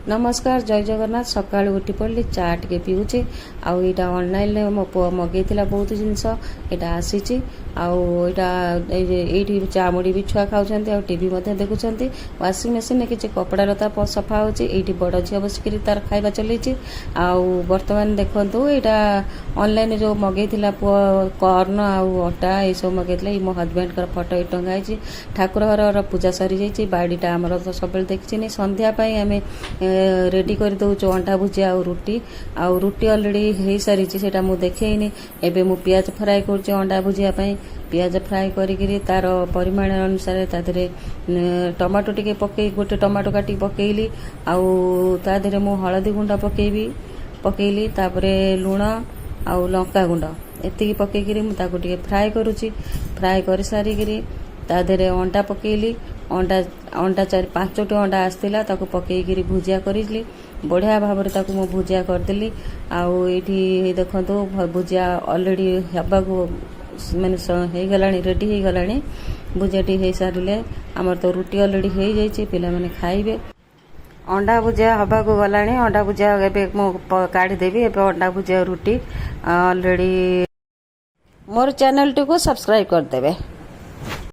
नमस्कार जय जगन्नाथ सका उठी पड़ी चा टे पीऊे आईटा ऑनलाइन मो पु मगे बहुत जिनस यहाँ आसी ये चा मुड़ी भी छुआ खाऊँ टीवी देखुं वाशिंग मशीन किसी कपड़ा लता सफा होती बड़ झील बसिक तार खाଇବା चलती बर्तमान देखु यहाँ ऑनलाइन जो मगे पु कॉर्न आटा ये सब मगे मो हजबैंड फोटो ये टंगाई ठाकुर घर पूजा सरी जाइए बाड़ीटा आमर तो सब देखी संध्यापाई आम रेडी कर दौचु अंडा भुजिया आ रुटी अलरेडी हो सारी से मुझे देखनी एवं मु पियाज फ्राए कर अंडा भुजिया पियाज फ्राए करी तार परिमाण अनुसार तादे टमाटो टिके पकई गोटे टमाटो काटी पकईली आदे मु हलदी गुंड पकईली तापरे लुण आउ लंका गुंड एति पकईकि मुझे फ्राए करुच्ची फ्राए कर सारिकी तादे अंडा पकईली अंडा अंडा 4-5टी अंडा आसला पकईकि भुजिया करी बढ़िया भाव में भुजिया करदेली आठी देखो भुजिया अलरेडी हवा मानने गला रेडी हो गला भुजियाटी हो सारे आमर तो रुटी अलरेडी हो जाइए पिला माने खाइबे अंडा भुजिया हवा को गला अंडा भुजिया काढ़ीदेवी एवं अंडा भुजिया रुटी अलरेडी मोर चैनल टी को सब्सक्राइब करदेवे।